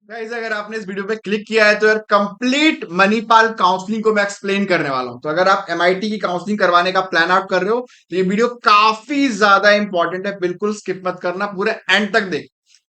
Guys अगर आपने इस वीडियो पे क्लिक किया है तो यार कंप्लीट मणिपाल काउंसलिंग को मैं एक्सप्लेन करने वाला हूं। तो अगर आप एमआईटी की काउंसलिंग करवाने का प्लान आउट कर रहे हो तो ये वीडियो काफी ज्यादा इंपॉर्टेंट है, बिल्कुल स्किप मत करना, पूरे एंड तक देख।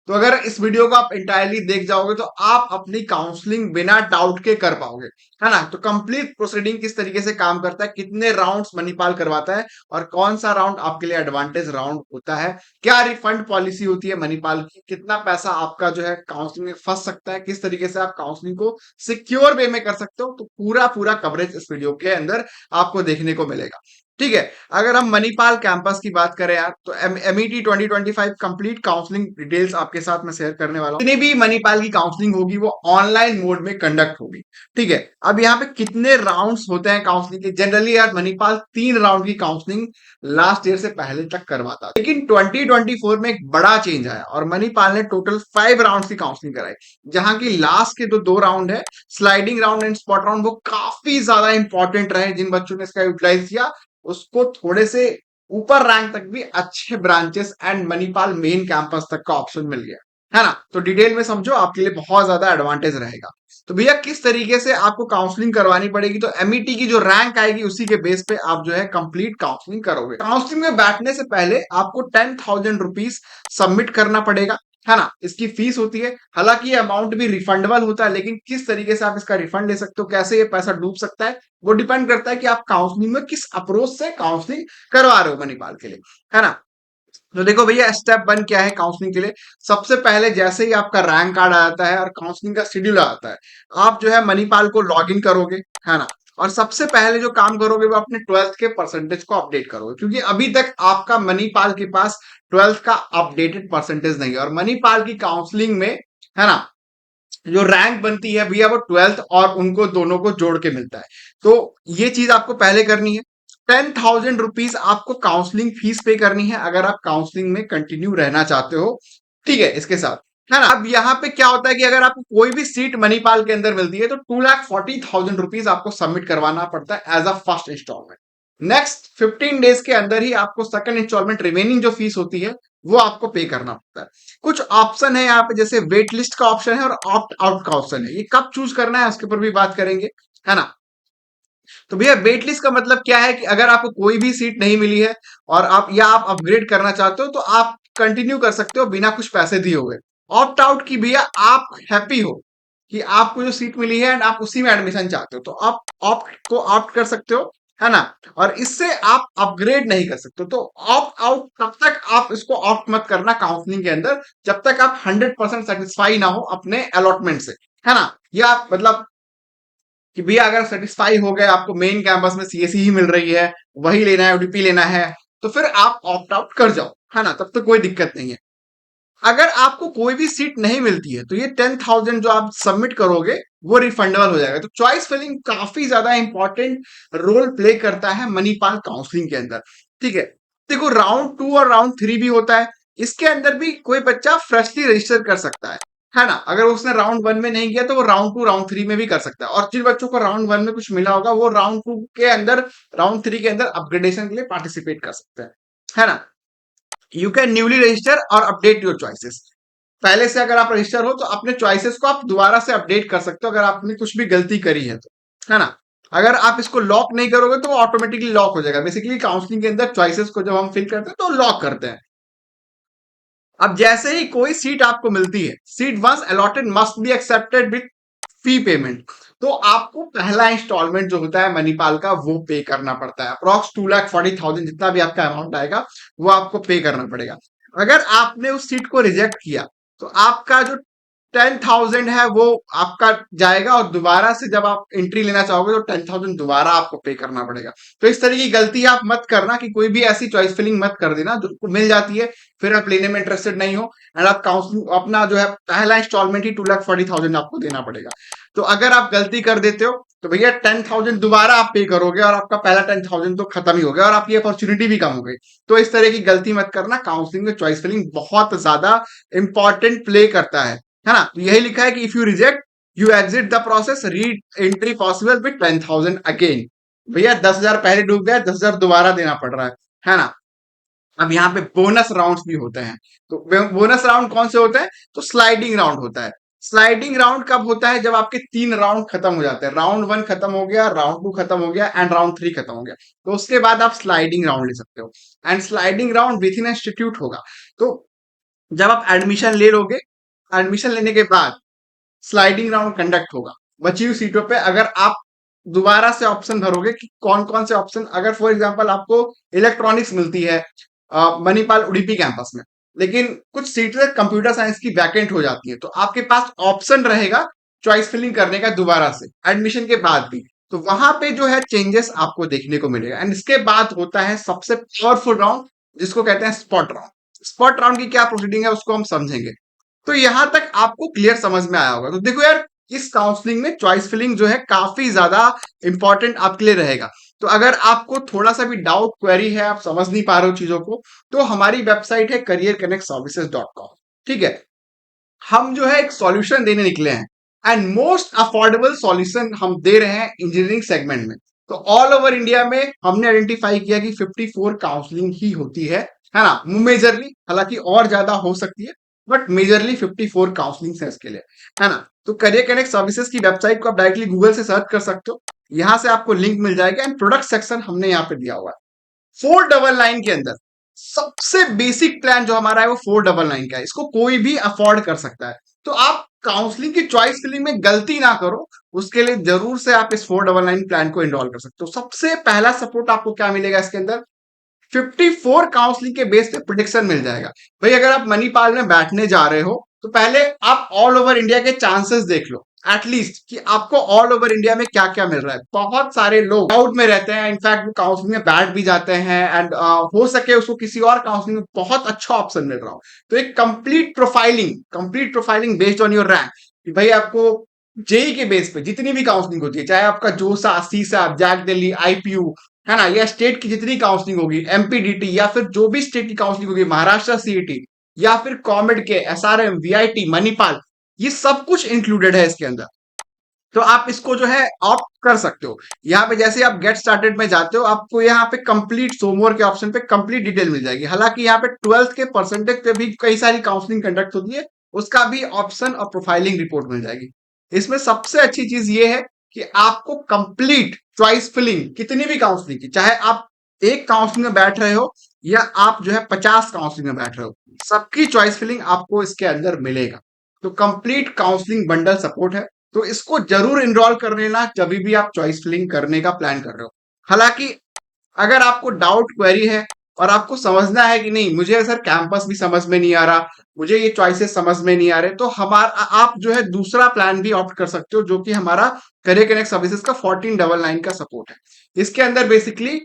तो अगर इस वीडियो को आप इंटायरली देख जाओगे तो आप अपनी काउंसलिंग बिना डाउट के कर पाओगे, है ना। तो कंप्लीट प्रोसीडिंग किस तरीके से काम करता है, कितने राउंड्स मणिपाल करवाता है और कौन सा राउंड आपके लिए एडवांटेज राउंड होता है, क्या रिफंड पॉलिसी होती है मणिपाल की, कितना पैसा आपका जो है काउंसलिंग में फंस सकता है, किस तरीके से आप काउंसलिंग को सिक्योर वे में कर सकते हो, तो पूरा पूरा कवरेज इस वीडियो के अंदर आपको देखने को मिलेगा। ठीक है। अगर हम मणिपाल कैंपस की बात करें यार तो एमईटी 2025 कंप्लीट काउंसलिंग डिटेल्स आपके साथ मैं शेयर करने वाला हूं। जितनी भी मणिपाल की काउंसलिंग होगी वो ऑनलाइन मोड में कंडक्ट होगी। ठीक है। अब यहाँ पे कितने राउंड्स होते हैं काउंसलिंग के, जनरली यार मणिपाल 3 राउंड की काउंसलिंग लास्ट ईयर से पहले तक करवाता, लेकिन 2024 में एक बड़ा चेंज आया और मणिपाल ने टोटल 5 राउंड की काउंसलिंग कराई, जहां की लास्ट के 2 राउंड है, sliding round and spot round, वो काफी ज्यादा इंपॉर्टेंट रहे। जिन बच्चों ने इसका यूटिलाइज किया उसको थोड़े से ऊपर रैंक तक भी अच्छे branches and Manipal main campus तक का ऑप्शन मिल गया, है ना। तो डिटेल में समझो, आपके लिए बहुत ज्यादा एडवांटेज रहेगा। तो भैया किस तरीके से आपको काउंसलिंग करवानी पड़ेगी, तो एमईटी की जो रैंक आएगी उसी के बेस पे आप जो है कंप्लीट काउंसलिंग करोगे। काउंसलिंग में बैठने से पहले आपको 10,000 रुपीज सबमिट करना पड़ेगा, है ना। इसकी फीस होती है, हालांकि ये अमाउंट भी रिफंडेबल होता है, लेकिन किस तरीके से आप इसका रिफंड ले सकते हो, कैसे ये पैसा डूब सकता है, वो डिपेंड करता है कि आप काउंसलिंग में किस अप्रोच से काउंसलिंग करवा रहे हो मणिपाल के लिए, है ना। तो देखो भैया स्टेप 1 क्या है काउंसलिंग के लिए। सबसे पहले जैसे ही आपका रैंक कार्ड आ जाता है और काउंसलिंग का शेड्यूल आता है, आप जो है मणिपाल को लॉग इन करोगे, है ना। और सबसे पहले जो काम करोगे वो अपने 12th के परसेंटेज को अपडेट करोगे, क्योंकि अभी तक आपका मणिपाल के पास 12th का अपडेटेड परसेंटेज नहीं है। और मणिपाल की काउंसलिंग में, है ना, जो रैंक बनती है भैया वो 12th और उनको दोनों को जोड़ के मिलता है। तो ये चीज आपको पहले करनी है। 10,000 रुपीज आपको काउंसलिंग फीस पे करनी है अगर आप काउंसलिंग में कंटिन्यू रहना चाहते हो। ठीक है। इसके साथ, है ना, अब यहाँ पे क्या होता है कि अगर आपको कोई भी सीट मणिपाल के अंदर मिलती है तो 2,40,000 रुपीज आपको सबमिट करवाना पड़ता है as a first instalment. Next 15 days के अंदर ही आपको सेकंड इंस्टॉलमेंट रिमेनिंग जो फीस होती है वो आपको पे करना पड़ता है। कुछ ऑप्शन है यहाँ पे, जैसे वेट लिस्ट का ऑप्शन है और ऑप्ट आउट का ऑप्शन है, ये कब चूज करना है उसके ऊपर भी बात करेंगे, है ना। तो भैया वेट लिस्ट का मतलब क्या है कि अगर आपको कोई भी सीट नहीं मिली है और आप अपग्रेड करना चाहते हो तो आप कंटिन्यू कर सकते हो बिना कुछ पैसे दिए हुए। ऑप्ट आउट की भैया आप हैप्पी हो कि आपको जो सीट मिली है एंड आप उसी में एडमिशन चाहते हो तो आप ऑप्ट को ऑप्ट कर सकते हो, है ना। और इससे आप अपग्रेड नहीं कर सकते। तो ऑप्ट आउट तब तक आप इसको ऑप्ट मत करना काउंसलिंग के अंदर जब तक आप 100% सेटिस्फाई ना हो अपने अलॉटमेंट से, है ना। या मतलब कि भैया अगर सेटिस्फाई हो गए, आपको मेन कैंपस में सीएसई ही मिल रही है, वही लेना है, ओडीपी लेना है, तो फिर आप ऑप्ट आउट कर जाओ, है ना, तब तो कोई दिक्कत नहीं है। अगर आपको कोई भी सीट नहीं मिलती है तो ये 10,000 जो आप सबमिट करोगे वो रिफंडेबल हो जाएगा। तो चॉइस फिलिंग काफी ज्यादा इंपॉर्टेंट रोल प्ले करता है मणिपाल काउंसलिंग के अंदर। ठीक है। देखो राउंड 2 और राउंड 3 भी होता है, इसके अंदर भी कोई बच्चा फ्रेशली रजिस्टर कर सकता है ना। अगर उसने राउंड 1 में नहीं किया तो वो राउंड 2 राउंड 3 में भी कर सकता है। और जिन बच्चों को राउंड 1 में कुछ मिला होगा वो राउंड 2 के अंदर, राउंड 3 के अंदर अपग्रेडेशन के लिए पार्टिसिपेट कर सकते हैं, है ना। यू कैन न्यूली रजिस्टर और अपडेट योर चॉइसेस। पहले से अगर आप रजिस्टर हो तो अपने चॉइसेस को आप दोबारा से अपडेट कर सकते हो अगर आपने कुछ भी गलती करी है तो, है ना। अगर आप इसको लॉक नहीं करोगे तो वो ऑटोमेटिकली लॉक हो जाएगा। बेसिकली काउंसलिंग के अंदर चॉइसेस को जब हम फिल करते हैं तो लॉक करते हैं। अब जैसे ही कोई सीट आपको मिलती है, seat once allotted must be accepted with fee payment, तो आपको पहला इंस्टॉलमेंट जो होता है मणिपाल का वो पे करना पड़ता है। अप्रॉक्स 2,40,000 जितना भी आपका अमाउंट आएगा वो आपको पे करना पड़ेगा। अगर आपने उस सीट को रिजेक्ट किया तो आपका जो 10,000 है वो आपका जाएगा और दोबारा से जब आप एंट्री लेना चाहोगे तो 10,000 दोबारा आपको पे करना पड़ेगा। तो इस तरह की गलती आप मत करना कि कोई भी ऐसी चॉइस फिलिंग मत कर देना जो मिल जाती है फिर आप लेने में इंटरेस्टेड नहीं हो एंड आप काउंसलिंग अपना जो है पहला इंस्टॉलमेंट ही 2,40,000 आपको देना पड़ेगा। तो अगर आप गलती कर देते हो तो भैया 10,000 दोबारा आप पे करोगे और आपका पहला 10,000 तो खत्म ही हो गया और आपकी अपॉर्चुनिटी भी कम हो गई। तो इस तरह की गलती मत करना, काउंसलिंग में चॉइस फिलिंग बहुत ज्यादा इंपॉर्टेंट प्ले करता है ना। तो यही लिखा है कि if you reject you exit the process, read entry possible with 10,000 again. भैया 10,000 पहले डूब गया, 10,000 दोबारा देना पड़ रहा है ना। अब यहाँ पे बोनस राउंड्स भी होते हैं। तो बोनस राउंड कौन से होते हैं, तो स्लाइडिंग राउंड होता है। स्लाइडिंग राउंड कब होता है? जब आपके 3 राउंड खत्म हो जाते हैं। राउंड 1 खत्म हो गया, राउंड 2 खत्म हो गया एंड राउंड 3 खत्म हो गया, तो उसके बाद आप स्लाइडिंग राउंड ले सकते हो। And sliding round with in institute होगा। तो जब आप एडमिशन ले लोगे, एडमिशन लेने के बाद स्लाइडिंग राउंड कंडक्ट होगा बची हुई सीटों पे। अगर आप दोबारा से ऑप्शन भरोगे कि कौन कौन से ऑप्शन, अगर फॉर एग्जांपल आपको इलेक्ट्रॉनिक्स मिलती है मणिपाल उडुपी कैंपस में, लेकिन कुछ सीटें कंप्यूटर साइंस की वैकेंट हो जाती है, तो आपके पास ऑप्शन रहेगा चॉइस फिलिंग करने का दोबारा से एडमिशन के बाद भी। तो वहां पे जो है चेंजेस आपको देखने को मिलेगा। एंड इसके बाद होता है सबसे पावरफुल राउंड, जिसको कहते हैं स्पॉट राउंड। स्पॉट राउंड की क्या प्रोसीडिंग है उसको हम समझेंगे। तो यहां तक आपको क्लियर समझ में आया होगा। तो देखो यार, इस काउंसलिंग में चॉइस फिलिंग जो है काफी ज्यादा इंपॉर्टेंट आपके लिए रहेगा। तो अगर आपको थोड़ा सा भी डाउट क्वेरी है, आप समझ नहीं पा रहे हो चीजों को, तो हमारी वेबसाइट है careerconnectservices.com। ठीक है, हम जो है एक सॉल्यूशन देने निकले हैं एंड मोस्ट अफोर्डेबल सॉल्यूशन हम दे रहे हैं इंजीनियरिंग सेगमेंट में। तो ऑल ओवर इंडिया में हमने आइडेंटिफाई किया कि 54 काउंसलिंग ही होती है ना, मेजरली, हालांकि और ज्यादा हो सकती है, बट मेजरली 54 काउंसलिंग है इसके लिए, है ना। तो करियर कनेक्ट सर्विसेज की वेबसाइट को आप डायरेक्टली गूगल से सर्च कर सकते हो, यहां से आपको लिंक मिल जाएगा एंड प्रोडक्ट सेक्शन हमने यहाँ पे दिया हुआ है। 499 के अंदर सबसे बेसिक प्लान जो हमारा है वो 499 का है, इसको कोई भी अफोर्ड कर सकता है। तो आप काउंसलिंग की चॉइस फिलिंग में गलती ना करो, उसके लिए जरूर से आप इस 499 प्लान को इनरोल कर सकते हो। सबसे पहला सपोर्ट आपको क्या मिलेगा इसके अंदर? 54 काउंसलिंग के बेस पे प्रोडिक्शन मिल जाएगा। भाई अगर आप मणिपाल में बैठने जा रहे हो, तो पहले आप ऑल ओवर इंडिया के चांसेस देख लो एटलीस्ट, कि आपको ऑल ओवर इंडिया में क्या क्या मिल रहा है। बहुत सारे लोग डाउट में रहते हैं, इनफैक्ट वो काउंसलिंग में बैठ भी जाते हैं एंड हो सके उसको किसी और काउंसलिंग में बहुत अच्छा ऑप्शन मिल रहा हो। तो एक complete profiling based on your rank, कि भाई आपको जेई के बेस पे जितनी भी काउंसलिंग होती है, चाहे आपका जोसा, सीसा, जैक दिल्ली, आईपीयू, है ना, या स्टेट की जितनी काउंसलिंग होगी, एमपीडीटी, या फिर जो भी स्टेट की काउंसलिंग होगी, महाराष्ट्र सीईटी, या फिर कॉमेड के एसआरएम, वीआईटी, मणिपाल, ये सब कुछ इंक्लूडेड है इसके अंदर। तो आप इसको जो है ऑप्ट कर सकते हो। यहाँ पे जैसे आप गेट स्टार्टेड में जाते हो, आपको यहाँ पे कंप्लीट सोमोर के ऑप्शन पे कंप्लीट डिटेल मिल जाएगी। हालांकि यहाँ पे 12th के परसेंटेज पे भी कई सारी काउंसलिंग कंडक्ट होती है, उसका भी ऑप्शन और प्रोफाइलिंग रिपोर्ट मिल जाएगी। इसमें सबसे अच्छी चीज ये है कि आपको कंप्लीट चॉइस फिलिंग कितनी भी काउंसलिंग की, चाहे आप एक काउंसलिंग में बैठ रहे हो या आप जो है 50 काउंसलिंग में बैठ रहे हो, सबकी चॉइस फिलिंग आपको इसके अंदर मिलेगा। तो कंप्लीट काउंसलिंग बंडल सपोर्ट है। तो इसको जरूर इनरोल कर लेना जब भी आप चॉइस फिलिंग करने का प्लान कर रहे हो। हालांकि अगर आपको डाउट क्वेरी है और आपको समझना है कि नहीं मुझे सर कैंपस भी समझ में नहीं आ रहा, मुझे ये चॉइसेस समझ में नहीं आ रहे, तो हमारा आप जो है दूसरा प्लान भी ऑप्ट कर सकते हो, जो कि हमारा करियर कनेक्ट सर्विसेज का 1499 का सपोर्ट है। इसके अंदर बेसिकली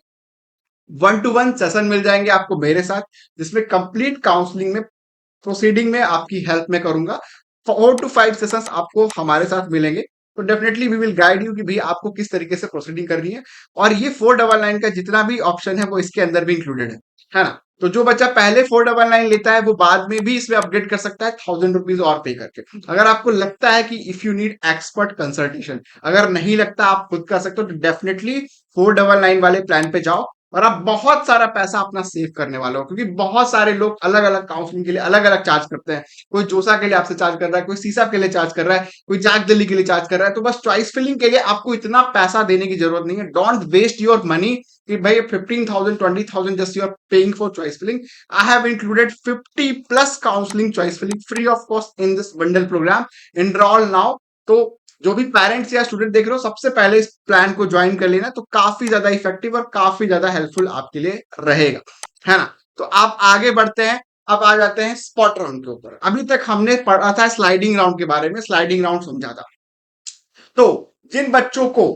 1-to-1 सेशन मिल जाएंगे आपको मेरे साथ, जिसमें कंप्लीट काउंसलिंग में प्रोसीडिंग में आपकी हेल्प में करूंगा। 4 to 5 सेशंस आपको हमारे साथ मिलेंगे। तो definitely we will guide you कि भाई आपको किस तरीके से प्रोसीडिंग करनी है। और ये 499 का जितना भी ऑप्शन है वो इसके अंदर भी इंक्लूडेड है ना। तो जो बच्चा पहले 499 लेता है वो बाद में भी इसमें अपग्रेड कर सकता है 1000 रुपीज और पे करके। अगर आपको लगता है कि if you need expert consultation, अगर नहीं लगता आप खुद कर सकते हो, तो डेफिनेटली 499 वाले प्लान पे जाओ और आप बहुत सारा पैसा अपना सेव करने वाले हो। क्योंकि बहुत सारे लोग अलग अलग काउंसलिंग के लिए अलग अलग चार्ज करते हैं। कोई जोसा के लिए आपसे चार्ज कर रहा है, कोई सीसा के लिए चार्ज कर रहा है, कोई जाग दिल्ली के लिए चार्ज कर रहा है। तो बस चॉइस फिलिंग के लिए आपको इतना पैसा देने की जरूरत नहीं है। डोंट वेस्ट योर मनी कि भाई 15,000 20,000 just you are paying for choice filling. I have included 50 plus counselling choice filling free of cost in this bundle programme. Enrol now. तो जो भी पेरेंट्स या स्टूडेंट देख रहे हो, सबसे पहले इस प्लान को ज्वाइन कर लेना, तो काफी ज्यादा इफेक्टिव और काफी ज्यादा हेल्पफुल आपके लिए रहेगा, है ना। तो आप आगे बढ़ते हैं। अब आ जाते हैं स्पॉट राउंड के ऊपर। अभी तक हमने पढ़ा था स्लाइडिंग राउंड के बारे में, स्लाइडिंग राउंड समझा था। तो जिन बच्चों को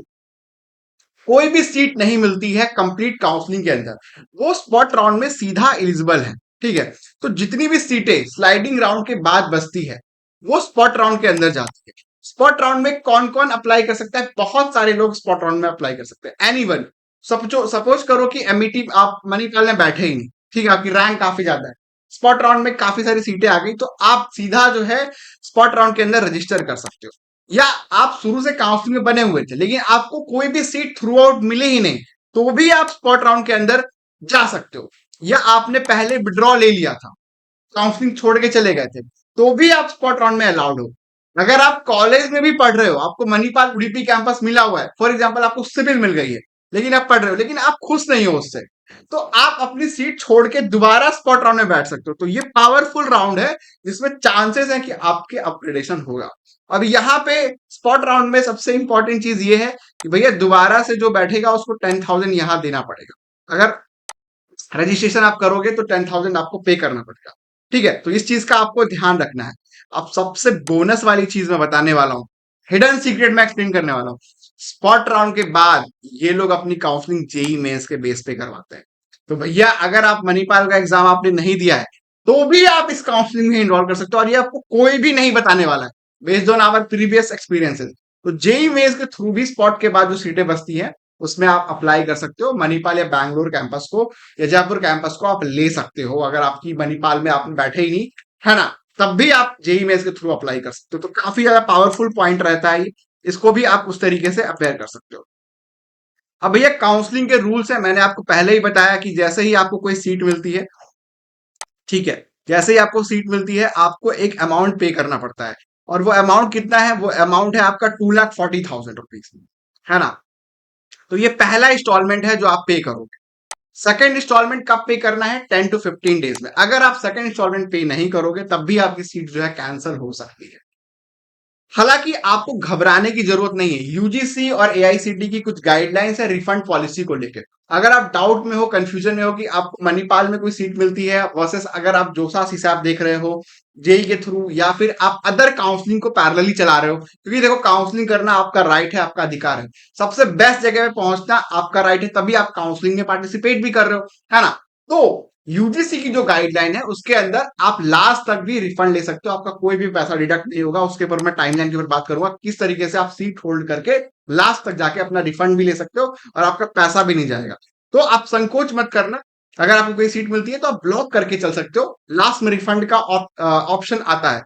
कोई भी सीट नहीं मिलती है कंप्लीट काउंसलिंग के अंदर, वो स्पॉट राउंड में सीधा एलिजिबल है। ठीक है, तो जितनी भी सीटें स्लाइडिंग राउंड के बाद बचती है, वो स्पॉट राउंड के अंदर जाती है। स्पॉट राउंड में कौन कौन अप्लाई कर सकता है? बहुत सारे लोग स्पॉट राउंड में अप्लाई कर सकते हैं, एनीवन। सपोज करो कि एमईटी आप मणिपाल में बैठे ही नहीं, ठीक है, आपकी रैंक काफी ज्यादा है, स्पॉट राउंड में काफी सारी सीटें आ गई, तो आप सीधा जो है स्पॉट राउंड के अंदर रजिस्टर कर सकते हो। या आप शुरू से काउंसलिंग में बने हुए थे लेकिन आपको कोई भी सीट थ्रू आउट मिली ही नहीं, तो भी आप स्पॉट राउंड के अंदर जा सकते हो। या आपने पहले विड्रॉ ले लिया था, काउंसलिंग छोड़ के चले गए थे, तो भी आप स्पॉट राउंड में अलाउड हो। अगर आप कॉलेज में भी पढ़ रहे हो, आपको मणिपाल उडुपी कैंपस मिला हुआ है, फॉर एग्जांपल आपको सिविल मिल गई है, लेकिन आप पढ़ रहे हो, लेकिन आप खुश नहीं हो उससे, तो आप अपनी सीट छोड़ के दोबारा स्पॉट राउंड में बैठ सकते हो। तो ये पावरफुल राउंड है जिसमें चांसेस है कि आपके अपग्रेडेशन होगा। अब यहाँ पे स्पॉट राउंड में सबसे इंपॉर्टेंट चीज ये है कि भैया दोबारा से जो बैठेगा उसको 10,000 यहाँ देना पड़ेगा। अगर रजिस्ट्रेशन आप करोगे तो 10,000 आपको पे करना पड़ेगा। ठीक है, तो इस चीज का आपको ध्यान रखना है। अब सबसे बोनस वाली चीज मैं बताने वाला हूँ, हिडन सीक्रेट मैं एक्सप्लेन करने वाला हूँ। स्पॉट राउंड के बाद ये लोग अपनी काउंसलिंग जेई मेंस के बेस पे करवाते हैं। तो भैया अगर आप मणिपाल का एग्जाम आपने नहीं दिया है तो भी आप इस काउंसलिंग में इन्वॉल्व कर सकते हो, और ये आपको कोई भी नहीं बताने वाला है, based on our previous experiences. तो जेई मेंस के थ्रू भी स्पॉट के बाद जो सीटें बचती हैं उसमें आप अप्लाई कर सकते हो। मणिपाल या बैंगलोर कैंपस को या जयपुर कैंपस को आप ले सकते हो, अगर आपकी मणिपाल में आप बैठे ही नहीं है ना, तब भी आप जेई मेंस के थ्रू अप्लाई कर सकते हो। तो काफी ज्यादा पावरफुल पॉइंट रहता है ये, इसको भी आप उस तरीके से अपेयर कर सकते हो। अब भैया काउंसलिंग के रूल्स है, मैंने आपको पहले ही बताया कि जैसे ही आपको कोई सीट मिलती है, ठीक है, जैसे ही आपको सीट मिलती है आपको एक अमाउंट पे करना पड़ता है। और वो अमाउंट कितना है? वो अमाउंट है आपका 2,40,000 रुपीज, है ना। तो ये पहला इंस्टॉलमेंट है जो आप पे करोगे। सेकंड इंस्टॉलमेंट कब पे करना है? 10 to 15 डेज में। अगर आप सेकंड इंस्टॉलमेंट पे नहीं करोगे तब भी आपकी सीट जो है कैंसिल हो सकती है। हालांकि आपको घबराने की जरूरत नहीं है, यूजीसी और एआईसीटी की कुछ गाइडलाइंस है रिफंड पॉलिसी को लेकर। अगर आप डाउट में हो, कंफ्यूजन में हो कि आपको मणिपाल में कोई सीट मिलती है वर्सेस अगर आप जोसा हिसाब देख रहे हो जेई के थ्रू, या फिर आप अदर काउंसलिंग को पैरेलली चला रहे हो, क्योंकि देखो काउंसलिंग करना आपका राइट है, आपका अधिकार है, सबसे बेस्ट जगह पे पहुंचना आपका राइट है, तभी आप काउंसलिंग में पार्टिसिपेट भी कर रहे हो, है ना। तो यूजीसी की जो गाइडलाइन है उसके अंदर आप लास्ट तक भी रिफंड ले सकते हो, आपका कोई भी पैसा डिडक्ट नहीं होगा। उसके ऊपर मैं टाइमलाइन के ऊपर बात करूंगा किस तरीके से आप सीट होल्ड करके लास्ट तक जाके अपना रिफंड भी ले सकते हो और आपका पैसा भी नहीं जाएगा। तो आप संकोच मत करना, अगर आपको कोई सीट मिलती है तो आप ब्लॉक करके चल सकते हो, लास्ट में रिफंड का ऑप्शन आता है।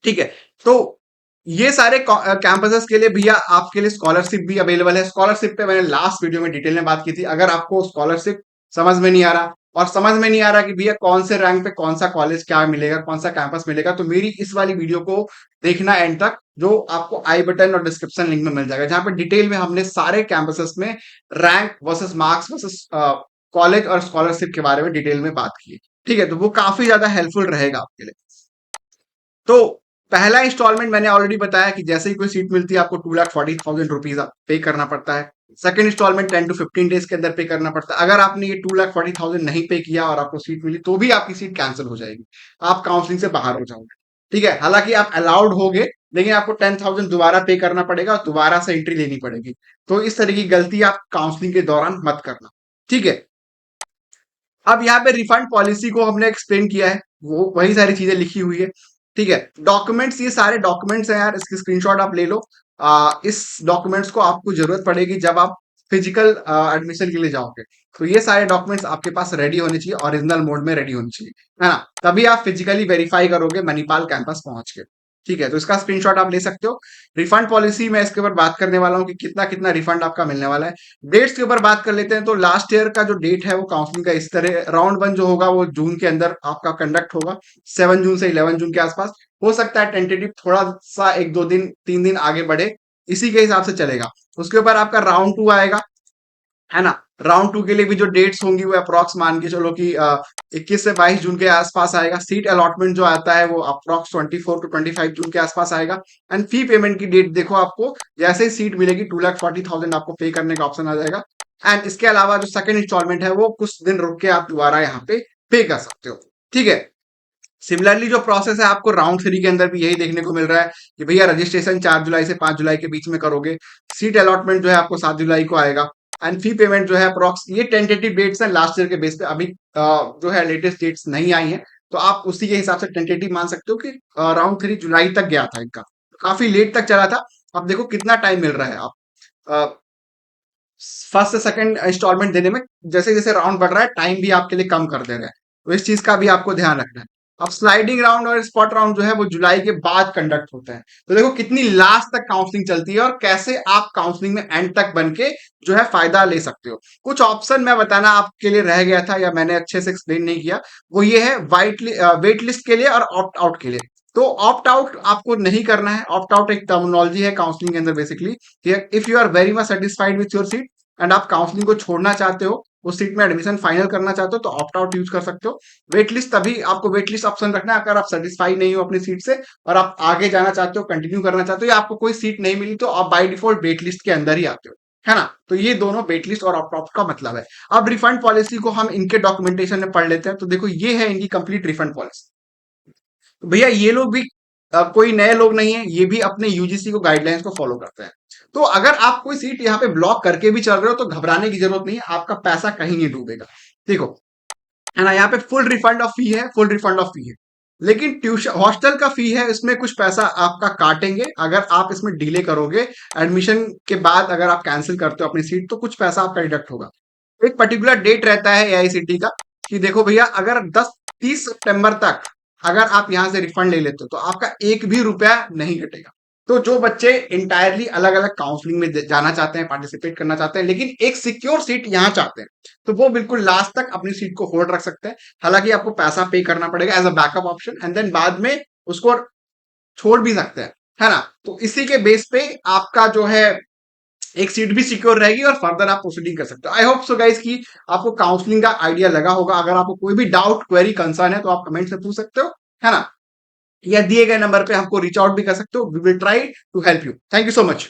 ठीक है, तो ये सारे कैंपसेस के लिए भैया आपके लिए स्कॉलरशिप भी अवेलेबल है। स्कॉलरशिप पे मैंने लास्ट वीडियो में डिटेल में बात की थी। अगर आपको स्कॉलरशिप समझ में नहीं आ रहा, और समझ में नहीं आ रहा कि भैया कौन से रैंक पे कौन सा कॉलेज क्या मिलेगा, कौन सा कैंपस मिलेगा, तो मेरी इस वाली वीडियो को देखना एंड तक, जो आपको आई बटन और डिस्क्रिप्शन लिंक में मिल जाएगा, जहां पे डिटेल में हमने सारे कैंपसेस में rank versus marks versus college और स्कॉलरशिप के बारे में डिटेल में बात की है। ठीक है, तो वो काफी ज्यादा हेल्पफुल रहेगा आपके लिए। तो पहला इंस्टॉलमेंट मैंने ऑलरेडी बताया कि जैसे ही कोई सीट मिलती है आपको 2,40,000 रुपीज पे करना पड़ता है। सेकंड इंस्टॉलमेंट 10 to 15 डेज के अंदर पे करना पड़ता है। अगर आपने ये 2,40,000 नहीं पे किया और आपको सीट मिली तो भी आपकी सीट कैंसिल हो जाएगी, आप काउंसलिंग से बाहर हो जाओगे। ठीक है, हालांकि आप अलाउड होगे, लेकिन आपको 10,000 दोबारा पे करना पड़ेगा और दोबारा से एंट्री लेनी पड़ेगी। तो इस तरह की गलती आप काउंसलिंग के दौरान मत करना। ठीक है, अब यहाँ पे रिफंड पॉलिसी को हमने एक्सप्लेन किया है, वो वही सारी चीजें लिखी हुई है। ठीक है, डॉक्यूमेंट्स, ये सारे डॉक्यूमेंट्स हैं यार, इसकी स्क्रीनशॉट आप ले लो। इस डॉक्यूमेंट्स को आपको जरूरत पड़ेगी जब आप फिजिकल एडमिशन के लिए जाओगे। तो ये सारे डॉक्यूमेंट्स आपके पास रेडी होने चाहिए, ओरिजिनल मोड में रेडी होनी चाहिए, है ना, तभी आप फिजिकली वेरीफाई करोगे मणिपाल कैंपस पहुंच के। ठीक है, तो इसका स्क्रीनशॉट आप ले सकते हो। रिफंड पॉलिसी मैं इसके ऊपर बात करने वाला हूँ कि कितना कितना रिफंड आपका मिलने वाला है। डेट्स के ऊपर बात कर लेते हैं। तो लास्ट ईयर का जो डेट है वो काउंसलिंग का इस तरह, राउंड वन जो होगा वो जून के अंदर आपका कंडक्ट होगा, 7 जून से 11 जून के आसपास। हो सकता है टेंटेटिव थोड़ा सा 1-2 दिन 3 दिन आगे बढ़े, इसी के हिसाब से चलेगा। उसके ऊपर आपका राउंड टू आएगा, है ना। राउंड टू के लिए भी जो डेट्स होंगी वो अप्रॉक्स मान के चलो कि 21 से 22 जून के आसपास आएगा। सीट अलॉटमेंट जो आता है वो अप्रॉक्स 24 to 25 जून के आसपास आएगा। एंड फी पेमेंट की डेट देखो, आपको जैसे ही सीट मिलेगी 2,40,000 आपको पे करने का ऑप्शन आ जाएगा। एंड इसके अलावा जो सेकंड इंस्टॉलमेंट है वो कुछ दिन रुक के आप दोबारा यहाँ पे कर सकते हो। ठीक है, सिमिलरली जो प्रोसेस है आपको राउंड थ्री के अंदर भी यही देखने को मिल रहा है कि भैया रजिस्ट्रेशन 4 जुलाई से 5 जुलाई के बीच में करोगे। सीट अलॉटमेंट जो है आपको 7 जुलाई को आएगा। एंड फी पेमेंट जो है अप्रॉक्स, ये टेंटेटिव डेट्स है लास्ट ईयर के बेस पे, अभी जो है लेटेस्ट डेट्स नहीं आई है, तो आप उसी के हिसाब से टेंटेटिव मान सकते हो कि राउंड थ्री जुलाई तक गया था इनका, काफी लेट तक चला था। अब देखो कितना टाइम मिल रहा है, आप फर्स्ट से सेकंड इंस्टॉलमेंट देने में जैसे जैसे राउंड बढ़ रहा है टाइम भी आपके लिए कम कर दे रहा है, तो इस चीज का भी आपको ध्यान रखना है। अब स्लाइडिंग राउंड और स्पॉट राउंड जो है वो जुलाई के बाद कंडक्ट होता है। तो देखो कितनी लास्ट तक काउंसलिंग चलती है और कैसे आप काउंसलिंग में एंड तक बन के जो है फायदा ले सकते हो। कुछ ऑप्शन मैं बताना आपके लिए रह गया था या मैंने अच्छे से एक्सप्लेन नहीं किया, वो ये है वेट लिस्ट के लिए और ऑप्ट आउट के लिए। तो ऑप्ट आउट आपको नहीं करना है। ऑप्ट आउट एक टर्मिनोलॉजी है काउंसलिंग के अंदर basically. If you are very much satisfied with your seat and आप काउंसलिंग को छोड़ना चाहते हो, उस सीट में एडमिशन फाइनल करना चाहते हो, तो ऑप्ट आउट यूज कर सकते हो। वेट लिस्ट तभी आपको वेट लिस्ट ऑप्शन रखना है अगर आप सेटिस्फाई नहीं हो अपनी सीट से और आप आगे जाना चाहते हो, कंटिन्यू करना चाहते हो, या आपको कोई सीट नहीं मिली तो आप बाय डिफॉल्ट वेट लिस्ट के अंदर ही आते हो, है ना। तो ये दोनों वेट लिस्ट और ऑप्ट आउट का मतलब है। अब रिफंड पॉलिसी को हम इनके डॉक्यूमेंटेशन में पढ़ लेते हैं। तो देखो ये है इनकी कंप्लीट रिफंड पॉलिसी। तो भैया ये लोग भी कोई नए लोग नहीं है, ये भी अपने यूजीसी को गाइडलाइंस को फॉलो करते हैं। तो अगर आप कोई सीट यहाँ पे ब्लॉक करके भी चल रहे हो तो घबराने की जरूरत नहीं है, आपका पैसा कहीं नहीं डूबेगा। देखो, है ना, यहाँ पे फुल रिफंड ऑफ फी है, फुल रिफंड ऑफ फी है। लेकिन ट्यूशन हॉस्टल का फी है, इसमें कुछ पैसा आपका काटेंगे अगर आप इसमें डिले करोगे। एडमिशन के बाद अगर आप कैंसिल करते हो अपनी सीट तो कुछ पैसा आपका डिडक्ट होगा। एक पर्टिकुलर डेट रहता है एआईसीटी का कि देखो भैया अगर 30 सितंबर तक अगर आप यहां से रिफंड ले लेते हो तो आपका एक भी रुपया नहीं कटेगा। तो जो बच्चे इंटायरली अलग अलग काउंसलिंग में जाना चाहते हैं, पार्टिसिपेट करना चाहते हैं, लेकिन एक सिक्योर सीट यहाँ चाहते हैं, तो वो बिल्कुल लास्ट तक अपनी सीट को होल्ड रख सकते हैं। हालांकि आपको पैसा पे करना पड़ेगा as a backup option, and then बाद में उसको छोड़ भी सकते हैं, है ना। तो इसी के बेस पे आपका जो है एक सीट भी सिक्योर रहेगी और फर्दर आप प्रोसीडिंग कर सकते हो। आई होप सो गाइस कि आपको काउंसलिंग का आइडिया लगा होगा। अगर आपको कोई भी डाउट, क्वेरी, कंसर्न है तो आप कमेंट से पूछ सकते हो, है ना, या दिए गए नंबर पे हमको रीच आउट भी कर सकते हो। We will try to help you. Thank you so much.